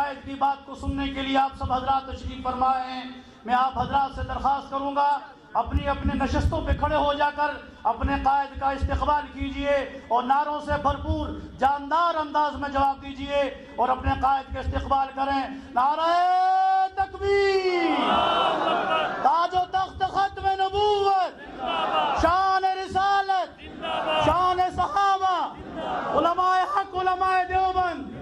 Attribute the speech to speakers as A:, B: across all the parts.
A: قائد کی بات کو سننے کے لیے آپ سب حضرات تشریف فرمائے ہیں. میں آپ حضرات سے درخواست کروں گا اپنی اپنے نشستوں پہ کھڑے ہو جا کر اپنے قائد کا استقبال کیجئے اور نعروں سے بھرپور جاندار انداز میں جواب دیجئے اور اپنے قائد کا استقبال کریں. نعرہ تکبیر، تاج و تخت ختم نبوت، شان رسالت، شان صحابہ، علماء حق، علماء دیوبند.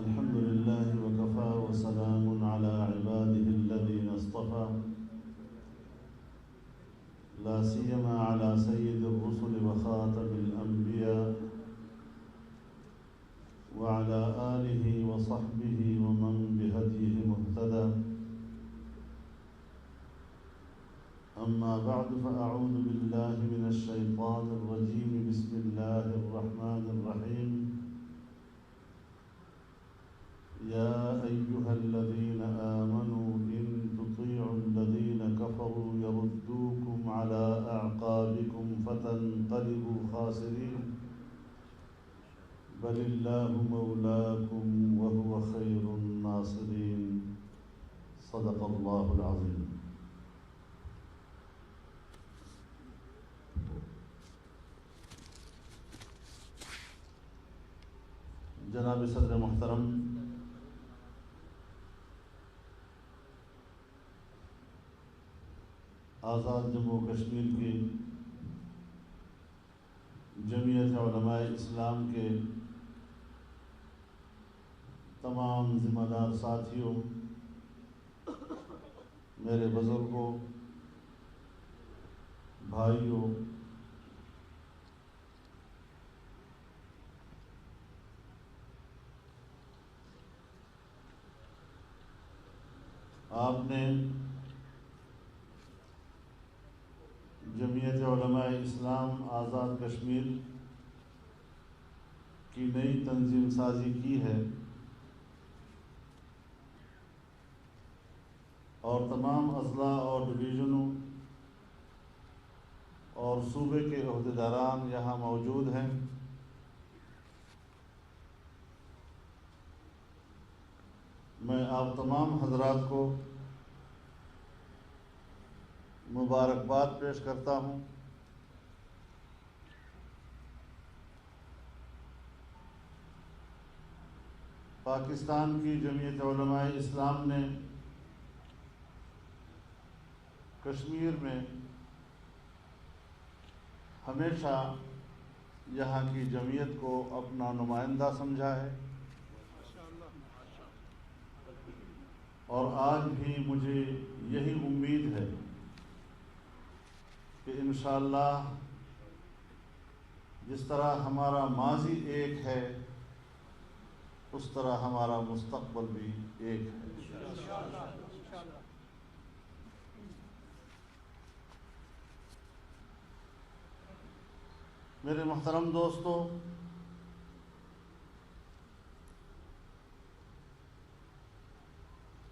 B: الحمد لله وكفى وسلام على عباده الذين اصطفى لا سيما على سيد الرسل وخاتم الأنبياء وعلى آله وصحبه ومن بهديه مهتدى. أما بعد فأعوذ بالله من الشيطان الرجيم. بسم الله الرحمن الرحيم. يا أيها الذين آمنوا إن تطيعوا الذين كفروا يردوكم على أعقابكم فتنقلبوا خاسرين بل الله مولاكم وهو خير الناصرين. صدق الله العظيم. جناب صدر محترم، آزاد جموں و کشمیر کی جمعیت علماء اسلام کے تمام ذمہ دار ساتھیوں، میرے بزرگوں، بھائیوں، آپ نے جمعیت علماء اسلام آزاد کشمیر کی نئی تنظیم سازی کی ہے اور تمام اضلاع اور ڈویژنوں اور صوبے کے عہدیداران یہاں موجود ہیں. میں آپ تمام حضرات کو مبارکباد پیش کرتا ہوں. پاکستان کی جمعیت علماء اسلام نے کشمیر میں ہمیشہ یہاں کی جمعیت کو اپنا نمائندہ سمجھا ہے اور آج بھی مجھے یہی امید ہے کہ انشاءاللہ جس طرح ہمارا ماضی ایک ہے اس طرح ہمارا مستقبل بھی ایک ہے. میرے محترم دوستو،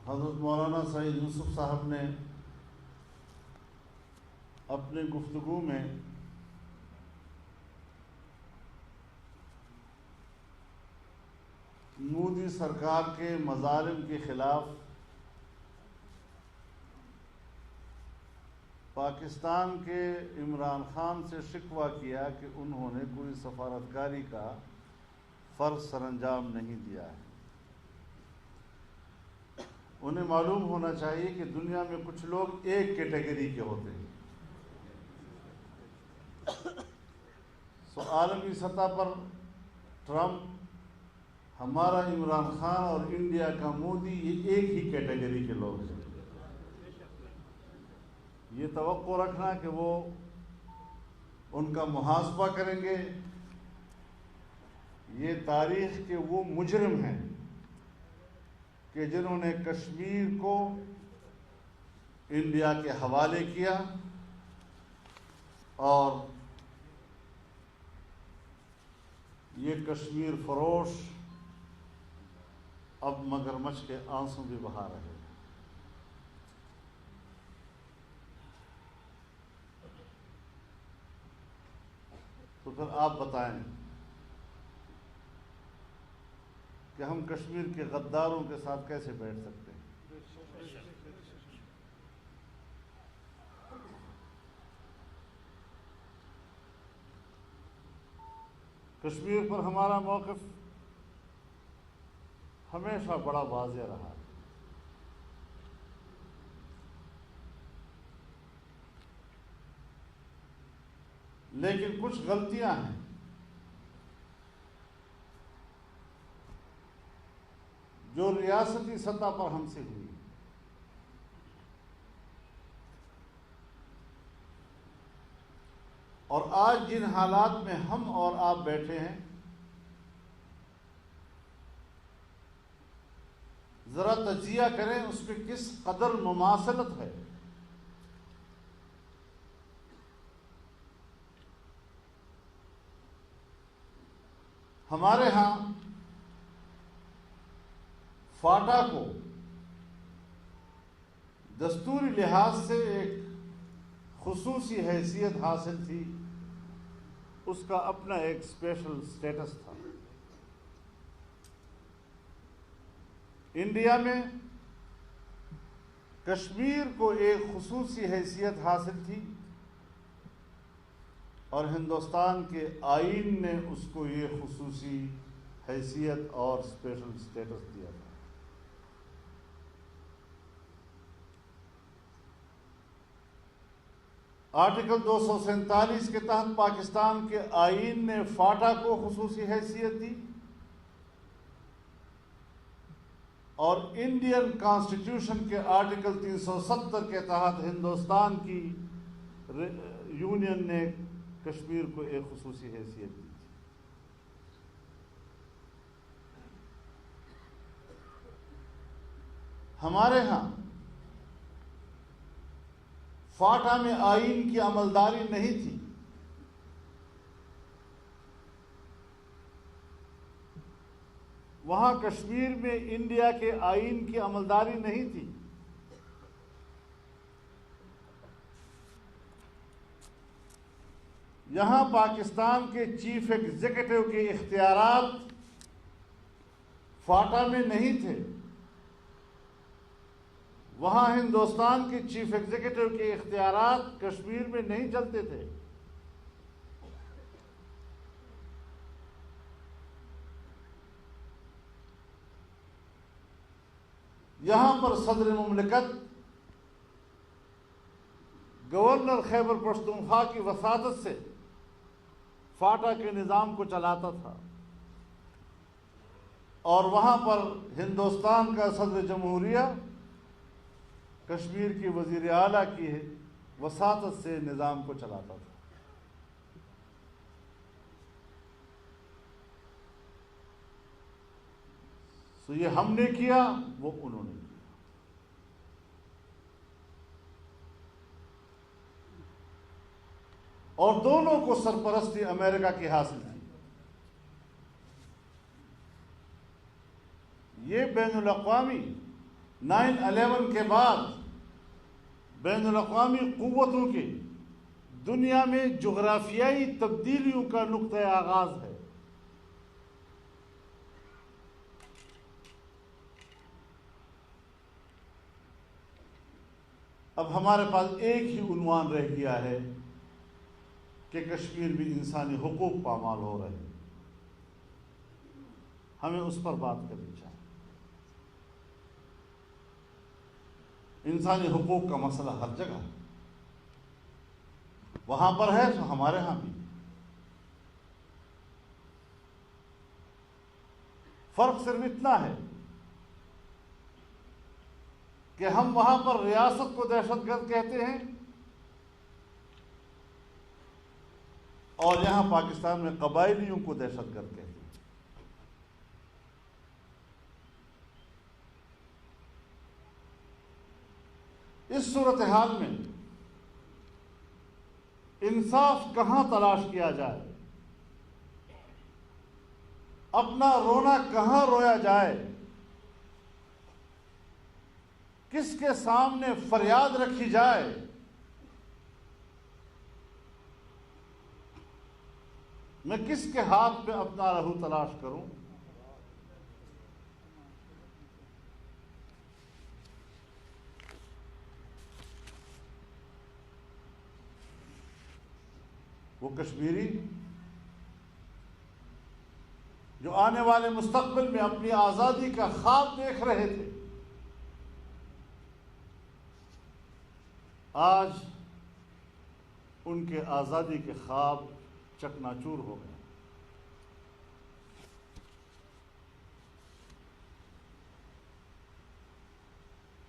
B: حضرت مولانا سعید یوسف صاحب نے اپنے گفتگو میں مودی سرکار کے مظالم کے خلاف پاکستان کے عمران خان سے شکوہ کیا کہ انہوں نے کوئی سفارتکاری کا فرض سر انجام نہیں دیا ہے. انہیں معلوم ہونا چاہیے کہ دنیا میں کچھ لوگ ایک کیٹیگری کے ہوتے ہیں. عالمی سطح پر ٹرمپ ہمارا عمران خان اور انڈیا کا مودی یہ ایک ہی کیٹیگری کے لوگ ہیں. یہ توقع رکھنا کہ وہ ان کا محاسبہ کریں گے، یہ تاریخ کے وہ مجرم ہیں کہ جنہوں نے کشمیر کو انڈیا کے حوالے کیا اور یہ کشمیر فروش اب مگرمچھ کے آنسو بھی بہا رہے ہیں. تو پھر آپ بتائیں کہ ہم کشمیر کے غداروں کے ساتھ کیسے بیٹھ سکتے ہیں؟ کشمیر پر ہمارا موقف ہمیشہ بڑا واضح رہا. لیکن کچھ غلطیاں ہیں جو ریاستی سطح پر ہم سے ہوئی. اور آج جن حالات میں ہم اور آپ بیٹھے ہیں، ذرا تجزیہ کریں اس پہ کس قدر مماثلت ہے. ہمارے ہاں فاٹا کو دستوری لحاظ سے ایک خصوصی حیثیت حاصل تھی، اس کا اپنا ایک اسپیشل سٹیٹس تھا. انڈیا میں کشمیر کو ایک خصوصی حیثیت حاصل تھی اور ہندوستان کے آئین نے اس کو یہ خصوصی حیثیت اور اسپیشل سٹیٹس دیا تھا. آرٹیکل 247 کے تحت پاکستان کے آئین نے فاٹا کو خصوصی حیثیت دی اور انڈین کانسٹیٹیوشن کے آرٹیکل 370 کے تحت ہندوستان کی یونین نے کشمیر کو ایک خصوصی حیثیت دی. ہمارے ہاں فاٹا میں آئین کی عملداری نہیں تھی. وہاں کشمیر میں انڈیا کے آئین کی عملداری نہیں تھی. یہاں پاکستان کے چیف ایگزیکٹو کے اختیارات فاٹا میں نہیں تھے. وہاں ہندوستان کے چیف ایگزیکٹو کے اختیارات کشمیر میں نہیں چلتے تھے. یہاں پر صدر مملکت گورنر خیبر پختونخوا کی وساطت سے فاٹا کے نظام کو چلاتا تھا اور وہاں پر ہندوستان کا صدر جمہوریہ کشمیر کی وزیر اعلیٰ کی وساطت سے نظام کو چلاتا تھا. تو یہ ہم نے کیا، وہ انہوں نے کیا. اور دونوں کو سرپرستی امریکہ کی حاصل تھی. یہ بین الاقوامی 9/11 کے بعد بین الاقوامی قوتوں کے دنیا میں جغرافیائی تبدیلیوں کا نقطۂ آغاز ہے. اب ہمارے پاس ایک ہی عنوان رہ گیا ہے کہ کشمیر میں انسانی حقوق پامال ہو رہے ہیں. ہمیں اس پر بات کرنی چاہیے. انسانی حقوق کا مسئلہ ہر جگہ ہے، وہاں پر ہے تو ہمارے ہاں بھی. فرق صرف اتنا ہے کہ ہم وہاں پر ریاست کو دہشت گرد کہتے ہیں اور یہاں پاکستان میں قبائلیوں کو دہشت گرد کہتے ہیں۔ اس صورتحال میں انصاف کہاں تلاش کیا جائے، اپنا رونا کہاں رویا جائے، کس کے سامنے فریاد رکھی جائے، میں کس کے ہاتھ پہ اپنا رہو تلاش کروں؟ وہ کشمیری جو آنے والے مستقبل میں اپنی آزادی کا خواب دیکھ رہے تھے، آج ان کے آزادی کے خواب چکناچور ہو گئے۔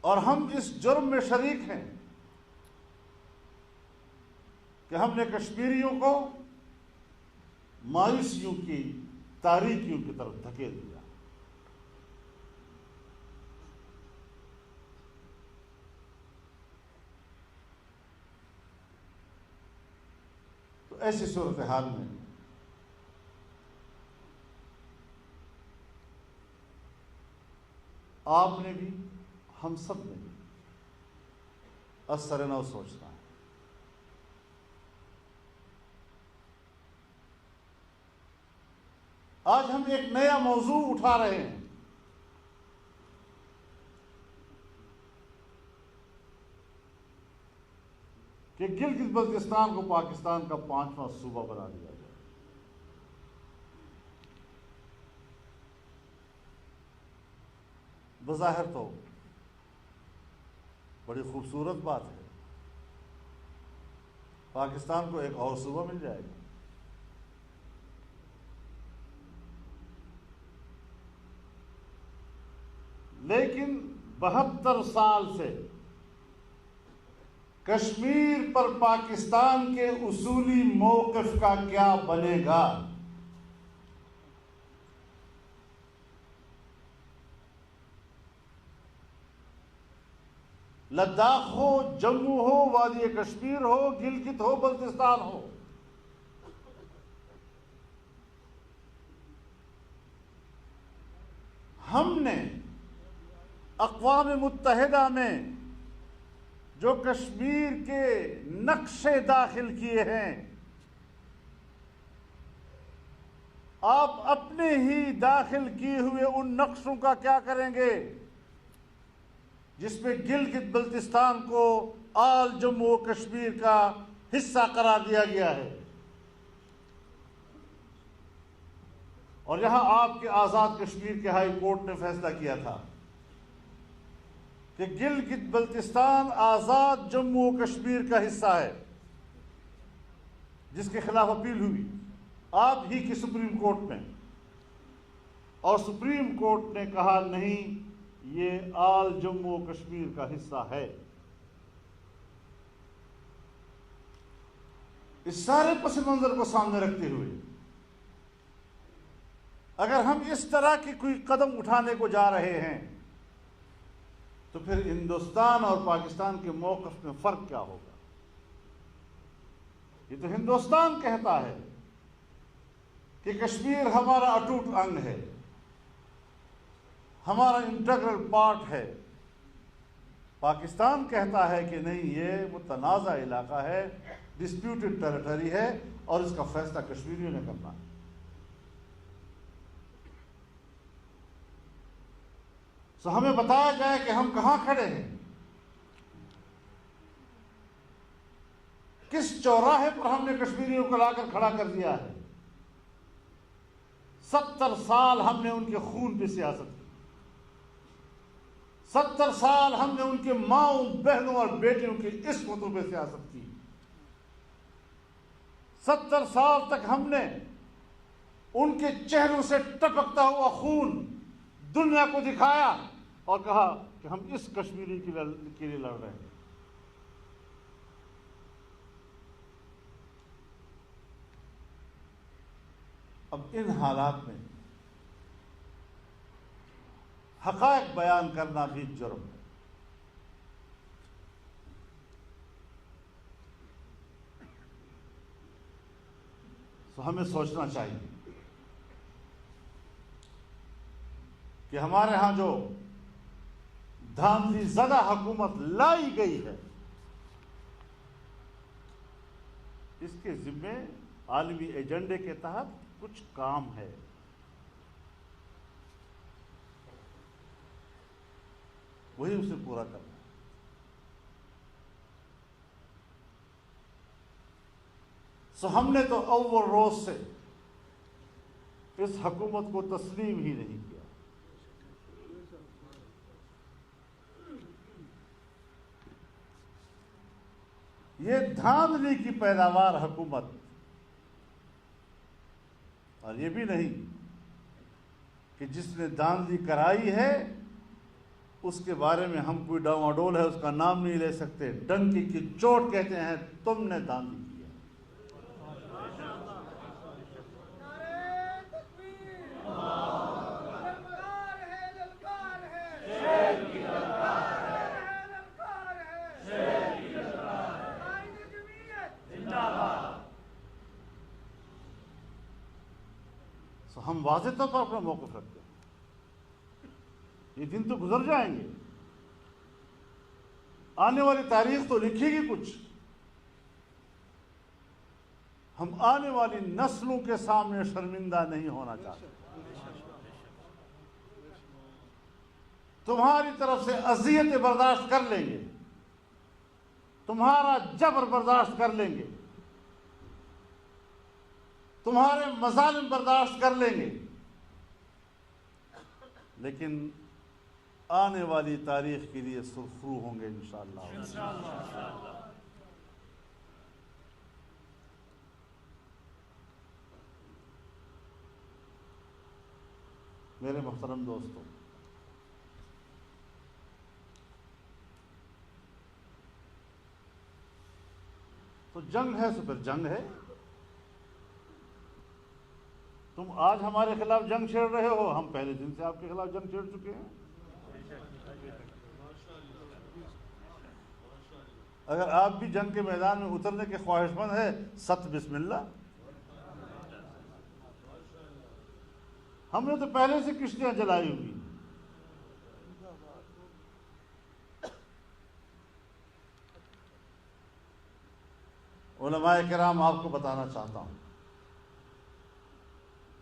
B: اور ہم اس جرم میں شریک ہیں کہ ہم نے کشمیریوں کو مایوسیوں کی تاریکیوں کی طرف دھکیل دیا۔ تو ایسی صورتحال میں آپ نے بھی ہم سب نے بھی از سر نو سوچنا ہے۔ آج ہم ایک نیا موضوع اٹھا رہے ہیں کہ گلگت بلتستان کو پاکستان کا 5واں صوبہ بنا دیا جائے۔ بظاہر تو بڑی خوبصورت بات ہے، پاکستان کو ایک اور صوبہ مل جائے گا، لیکن 72 سال سے کشمیر پر پاکستان کے اصولی موقف کا کیا بنے گا؟ لداخ ہو، جموں ہو، وادی کشمیر ہو، گلگت ہو، بلتستان ہو، ہم نے اقوام متحدہ میں جو کشمیر کے نقشے داخل کیے ہیں، آپ اپنے ہی داخل کیے ہوئے ان نقشوں کا کیا کریں گے جس میں گلگت بلتستان کو آل جموں و کشمیر کا حصہ قرار دیا گیا ہے؟ اور یہاں آپ کے آزاد کشمیر کے ہائی کورٹ نے فیصلہ کیا تھا کہ گلگت بلتستان آزاد جموں و کشمیر کا حصہ ہے، جس کے خلاف اپیل ہوئی آپ ہی کی سپریم کورٹ میں، اور سپریم کورٹ نے کہا نہیں، یہ آل جموں و کشمیر کا حصہ ہے۔ اس سارے پس منظر کو سامنے رکھتے ہوئے اگر ہم اس طرح کی کوئی قدم اٹھانے کو جا رہے ہیں تو پھر ہندوستان اور پاکستان کے موقف میں فرق کیا ہوگا؟ یہ تو ہندوستان کہتا ہے کہ کشمیر ہمارا اٹوٹ انگ ہے، ہمارا انٹیگرل پارٹ ہے۔ پاکستان کہتا ہے کہ نہیں، یہ متنازع علاقہ ہے، ڈسپیوٹڈ ٹیریٹری ہے، اور اس کا فیصلہ کشمیریوں نے کرنا ہے۔ سو ہمیں بتایا جائے کہ ہم کہاں کھڑے ہیں، کس چوراہے پر ہم نے کشمیریوں کو لا کر کھڑا کر دیا ہے۔ 70 سال ہم نے ان کے خون پہ سیاست کی، 70 سال ہم نے ان کے ماؤں، بہنوں اور بیٹیوں کی عصمتوں پہ سیاست کی، 70 سال تک ہم نے ان کے چہروں سے ٹپکتا ہوا خون دنیا کو دکھایا اور کہا کہ ہم اس کشمیری کے لیے لڑ رہے ہیں. اب ان حالات میں حقائق بیان کرنا بھی جرم ہے. تو ہمیں سوچنا چاہیے کہ ہمارے ہاں جو دھاندلی زدہ حکومت لائی گئی ہے اس کے ذمے عالمی ایجنڈے کے تحت کچھ کام ہے. وہی اسے پورا کرنا ہے. سو ہم نے تو اول روز سے اس حکومت کو تسلیم ہی نہیں کیا. یہ دھاندلی کی پیداوار حکومت، اور یہ بھی نہیں کہ جس نے دھاندلی کرائی ہے اس کے بارے میں ہم کوئی ڈاواڈول ہے اس کا نام نہیں لے سکتے. ڈنکی کی چوٹ کہتے ہیں تم نے دھاندلی کی. ہم واضح طور پر اپنا موقف رکھتے ہیں. یہ دن تو گزر جائیں گے، آنے والی تاریخ تو لکھے گی کچھ. ہم آنے والی نسلوں کے سامنے شرمندہ نہیں ہونا چاہتے. تمہاری طرف سے اذیتیں برداشت کر لیں گے، تمہارا جبر برداشت کر لیں گے، تمہارے مظالم برداشت کر لیں گے، لیکن آنے والی تاریخ کے لیے سرخرو ہوں گے انشاءاللہ. میرے محترم دوستوں، تو جنگ ہے سو پھر جنگ ہے. تم آج ہمارے خلاف جنگ چھیڑ رہے ہو، ہم پہلے دن سے آپ کے خلاف جنگ چھیڑ چکے ہیں. اگر آپ بھی جنگ کے میدان میں اترنے کے خواہش مند ہے، ست بسم اللہ. ہم نے تو پہلے سے کشتیاں جلائی ہوئی. علماء کرام آپ کو بتانا چاہتا ہوں،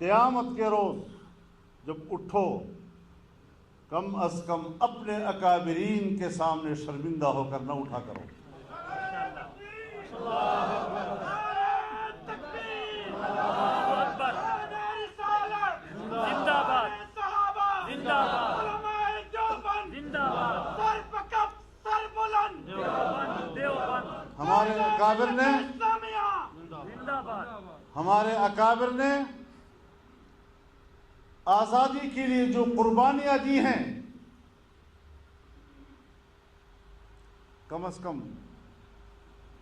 B: قیامت کے روز جب اٹھو، کم از کم اپنے اکابرین کے سامنے شرمندہ ہو کر نہ اٹھا کرو. ہمارے اکابر نے آزادی کے لیے جو قربانیاں دی ہیں، کم از کم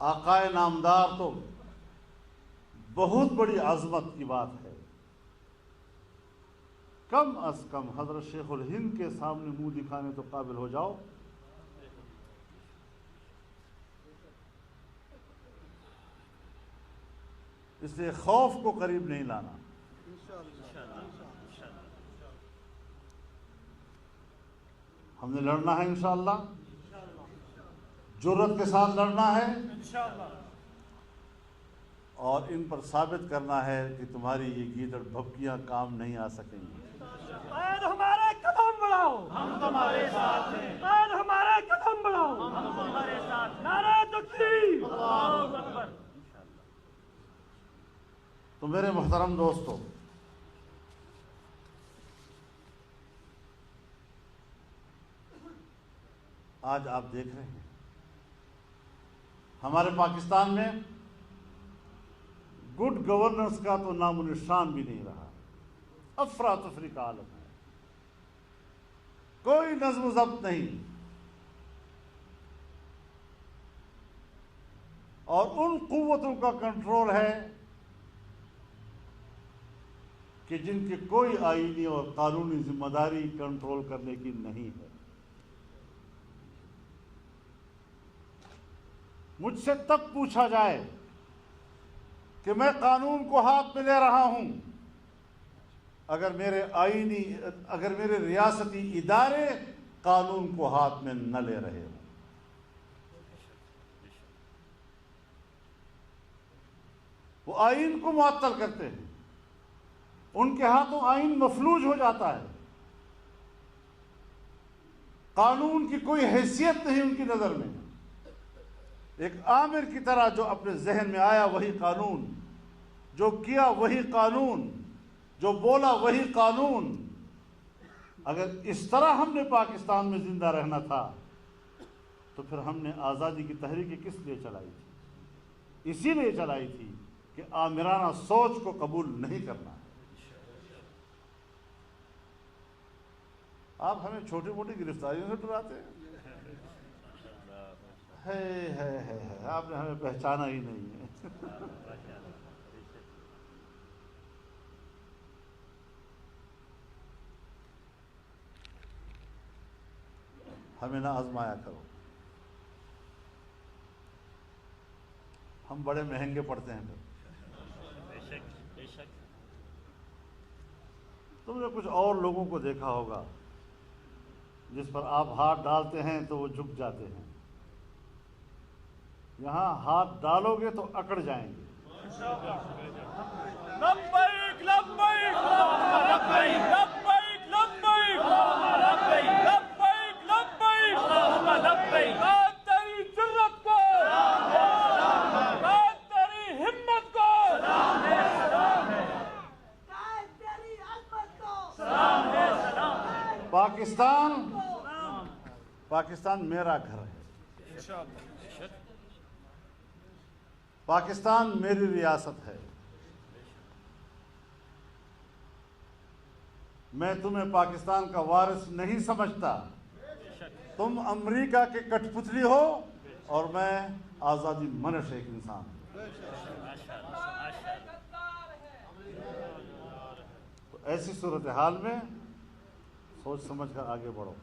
B: آقائے نامدار تو بہت بڑی عظمت کی بات ہے. کم از کم حضرت شیخ الہند کے سامنے منہ دکھانے تو قابل ہو جاؤ. اس لیے خوف کو قریب نہیں لانا. ہم نے لڑنا ہے انشاءاللہ، جرأت کے ساتھ لڑنا ہے، اور ان پر ثابت کرنا ہے کہ تمہاری یہ گیدڑ بھبکیاں کام نہیں آ سکیں گی.
C: قائد ہمارے قدم بڑھاؤ، ہم تمہارے ساتھ ہیں. قائد ہمارے قدم بڑھاؤ، ہم تمہارے ساتھ. نعرہ تکبیر، اللہ اکبر.
B: تو میرے محترم دوستو، آج آپ دیکھ رہے ہیں ہمارے پاکستان میں گڈ گورننس کا تو نام و نشان بھی نہیں رہا. افراتفری کا عالم ہے. کوئی نظم و ضبط نہیں، اور ان قوتوں کا کنٹرول ہے کہ جن کی کوئی آئینی اور قانونی ذمہ داری کنٹرول کرنے کی نہیں ہے۔ مجھ سے تب پوچھا جائے کہ میں قانون کو ہاتھ میں لے رہا ہوں اگر میرے ریاستی ادارے قانون کو ہاتھ میں نہ لے رہے ہوں۔ وہ آئین کو معطل کرتے ہیں، ان کے ہاتھوں آئین مفلوج ہو جاتا ہے، قانون کی کوئی حیثیت نہیں ان کی نظر میں۔ ایک آمر کی طرح جو اپنے ذہن میں آیا وہی قانون، جو کیا وہی قانون، جو بولا وہی قانون۔ اگر اس طرح ہم نے پاکستان میں زندہ رہنا تھا تو پھر ہم نے آزادی کی تحریک کس لیے چلائی تھی؟ اسی لیے چلائی تھی کہ آمرانہ سوچ کو قبول نہیں کرنا۔ آپ ہمیں چھوٹی موٹی گرفتاریوں سے ڈراتے ہیں، آپ نے ہمیں پہچانا ہی نہیں ہے۔ ہمیں نہ آزمایا کرو، ہم بڑے مہنگے پڑتے ہیں۔ تم نے کچھ اور لوگوں کو دیکھا ہوگا جس پر آپ ہاتھ ڈالتے ہیں تو وہ جھک جاتے ہیں، یہاں ہاتھ ڈالو گے تو اکڑ جائیں گے۔
C: لبیک لبیک لبیک لبیک لبیک لبیک لبیک، تیری جرت کو، تیری ہمت کو،
D: تیری عظمت کو،
B: پاکستان میرا گھر ہے، پاکستان میری ریاست ہے۔ میں تمہیں پاکستان کا وارث نہیں سمجھتا، تم امریکہ کے کٹ پتلی ہو اور میں آزادی منش ایک انسان ہوں۔ تو ایسی صورتحال میں سوچ سمجھ کر آگے بڑھو۔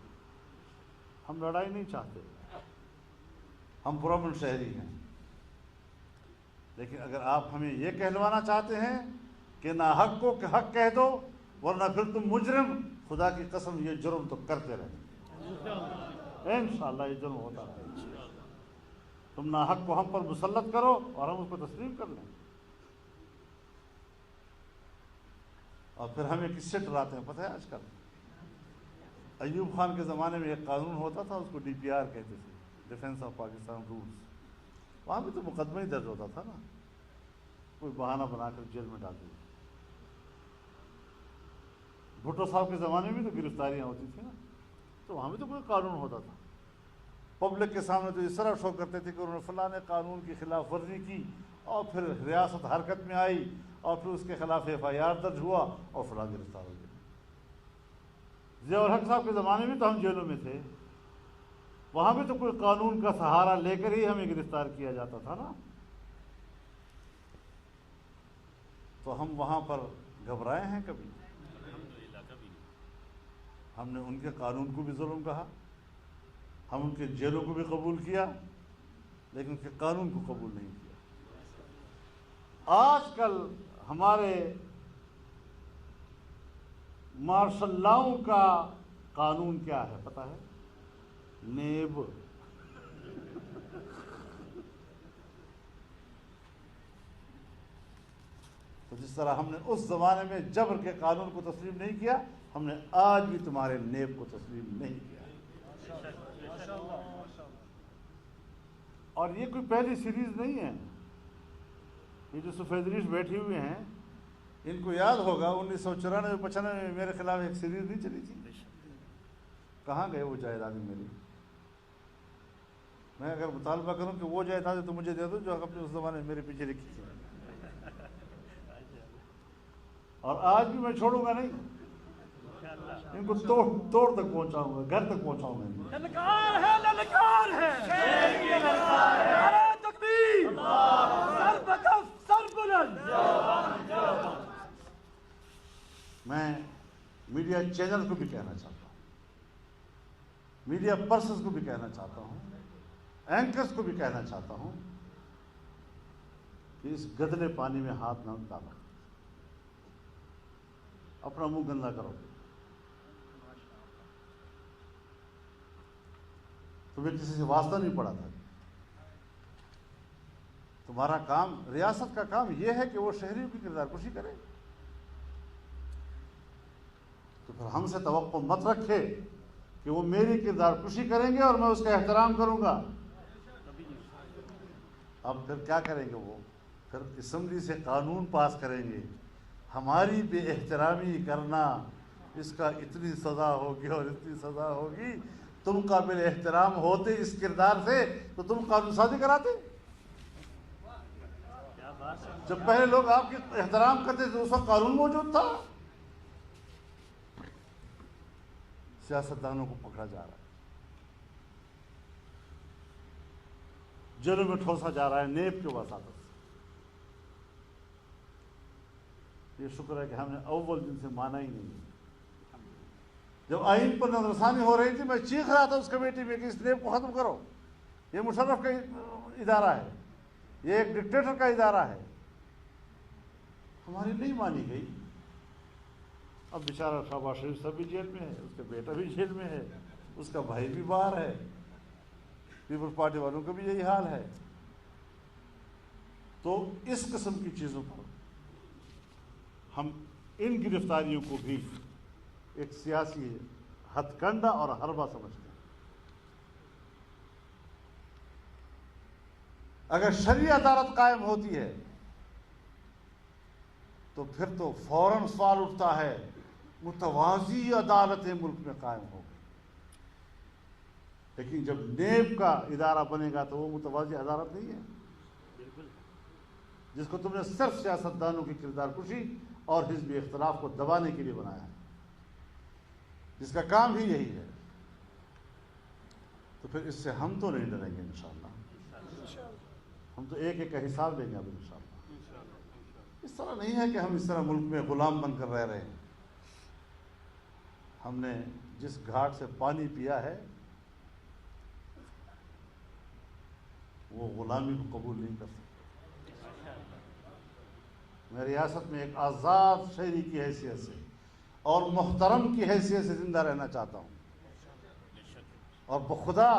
B: ہم لڑائی نہیں چاہتے، ہم پرامن شہری ہیں، لیکن اگر آپ ہمیں یہ کہلوانا چاہتے ہیں کہ ناحق کو حق کہہ دو ورنہ پھر تم مجرم، خدا کی قسم یہ جرم تو کرتے رہیں، انشاءاللہ یہ جرم ہوتا رہے۔ تم ناحق کو ہم پر مسلط کرو اور ہم اس کو تسلیم کر لیں، اور پھر ہمیں کس سے ڈراتے ہیں پتہ ہے؟ آج کل ایوب خان کے زمانے میں ایک قانون ہوتا تھا، اس کو DPR کہتے تھے، ڈیفینس آف پاکستان رولز۔ وہاں بھی تو مقدمہ ہی درج ہوتا تھا نا، کوئی بہانہ بنا کر جیل میں ڈال دیا۔ بھٹو صاحب کے زمانے میں تو گرفتاریاں ہوتی تھیں نا، تو وہاں بھی تو کوئی قانون ہوتا تھا۔ پبلک کے سامنے تو اس طرح شو کرتے تھے کہ انہوں نے فلاں قانون کی خلاف ورزی کی، اور پھر ریاست حرکت میں آئی، اور پھر اس کے خلاف FIR درج ہوا اور فلاں گرفتار ہو گیا۔ ضیاء الحق صاحب کے زمانے میں تو ہم جیلوں میں تھے، وہاں بھی تو کوئی قانون کا سہارا لے کر ہی ہمیں گرفتار کیا جاتا تھا نا۔ تو ہم وہاں پر گھبرائے ہیں کبھی؟ ہم نے ان کے قانون کو بھی ظلم کہا، ہم ان کے جیلوں کو بھی قبول کیا، لیکن ان کے قانون کو قبول نہیں کیا۔ آج کل ہمارے مارشل لاؤں کا قانون کیا ہے پتہ ہے؟ نیب۔ تو جس طرح ہم نے اس زمانے میں جبر کے قانون کو تسلیم نہیں کیا، ہم نے آج بھی تمہارے نیب کو تسلیم نہیں کیا۔ اور یہ کوئی پہلی سیریز نہیں ہے۔ یہ جو سفید ریش بیٹھے ہوئے ہیں، ان کو یاد ہوگا 1994-95 میں میرے خلاف ایک سیریز نہیں چلی تھی؟ کہاں گئے وہ جائیدادیں میری؟ میں اگر مطالبہ کروں کہ وہ جائیدادیں تو مجھے دے دو جو اپنے اس زمانے میں میرے پیچھے لکھی تھی، اور آج بھی میں چھوڑوں گا نہیں۔ ان کو توڑ تک پہنچاؤں گا، گھر تک پہنچاؤں گا.
C: للکار ہے، للکار ہے، نعرہ تکبیر، سر بکف سر بلند.
B: میں میڈیا چینل کو بھی کہنا چاہتا ہوں، میڈیا پرسنز کو بھی کہنا چاہتا ہوں، اینکرز کو بھی کہنا چاہتا ہوں کہ اس گدلے پانی میں ہاتھ نہ ڈالو، اپنا منہ گندا کرو. تمہیں کسی سے واسطہ نہیں پڑا تھا. تمہارا کام، ریاست کا کام یہ ہے کہ وہ شہریوں کی کردار کشی کرے. تو پھر ہم سے توقع مت رکھے کہ وہ میری کردار کشی کریں گے اور میں اس کا احترام کروں گا. اب پھر کیا کریں گے وہ؟ پھر اسمبلی سے قانون پاس کریں گے، ہماری بے احترامی کرنا، اس کا اتنی سزا ہوگی اور اتنی سزا ہوگی. تم قابل احترام ہوتے اس کردار سے تو تم قانون سازی کراتے. جب پہلے لوگ آپ کے احترام کرتے تھے اس وقت قانون موجود تھا. سیاستدانوں کو پکڑا جا رہا ہے، جیلوں میں ٹھوسا جا رہا ہے نیب کے وساطت سے. یہ شکر ہے کہ ہم نے اول دن سے مانا ہی نہیں. جب آئین پر نظر ثانی ہو رہی تھی میں چیخ رہا تھا اس کمیٹی میں کہ اس نیب کو ختم کرو، یہ مشرف کا ادارہ ہے، یہ ایک ڈکٹیٹر کا ادارہ ہے. ہماری نہیں مانی گئی. اب بیچارہ شہباز شریف صاحب بھی جیل میں ہے، اس کا بیٹا بھی جیل میں ہے، اس کا بھائی بھی باہر ہے، پیپلز پارٹی والوں کا بھی یہی حال ہے. تو اس قسم کی چیزوں پر ہم ان گرفتاریوں کو بھی ایک سیاسی ہتھ کنڈا اور حربہ سمجھتے ہیں. اگر شرعی عدالت قائم ہوتی ہے تو پھر تو فوراً سوال اٹھتا ہے متوازی عدالتیں ملک میں قائم ہو گئی. لیکن جب نیب کا ادارہ بنے گا تو وہ متوازی عدالت نہیں ہے جس کو تم نے صرف سیاستدانوں کی کردار کشی اور حزبی اختلاف کو دبانے کے لیے بنایا ہے، جس کا کام ہی یہی ہے. تو پھر اس سے ہم تو نہیں ڈریں گے انشاءاللہ. ہم تو ایک ایک کا حساب لیں گے اب انشاءاللہ. اس طرح نہیں ہے کہ ہم اس طرح ملک میں غلام بن کر رہ رہے ہیں. ہم نے جس گھاٹ سے پانی پیا ہے وہ غلامی کو قبول نہیں کر سکتے. میں ریاست میں ایک آزاد شہری کی حیثیت سے اور محترم کی حیثیت سے زندہ رہنا چاہتا ہوں، اور بخدا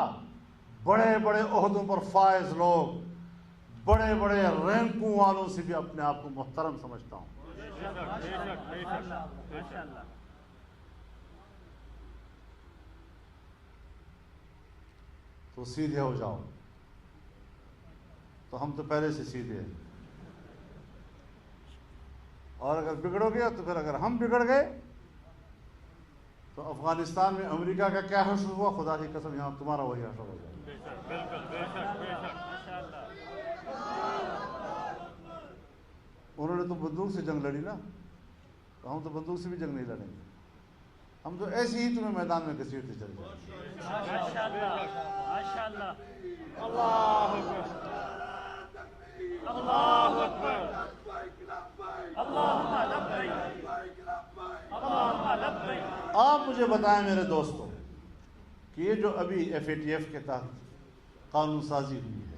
B: بڑے بڑے عہدوں پر فائز لوگ، بڑے بڑے رینکوں والوں سے بھی اپنے آپ کو محترم سمجھتا ہوں. تو سیدھے ہو جاؤ. تو ہم تو پہلے سے سیدھے ہیں، اور اگر بگڑو گے تو پھر اگر ہم بگڑ گئے تو افغانستان میں امریکہ کا کیا حشر ہوا، خدا کی قسم یہاں تمہارا وہی حشر ہو جائے. انہوں نے تو بندوق سے جنگ لڑی نا، تو ہم تو بندوق سے بھی جنگ نہیں لڑیں گے. ہم تو ایسے ہی تمہیں میدان میں گھسیٹتے چلے جائیں گے. آپ مجھے بتائیں میرے دوستوں کہ یہ جو ابھی FATF کے تحت قانون سازی ہوئی ہے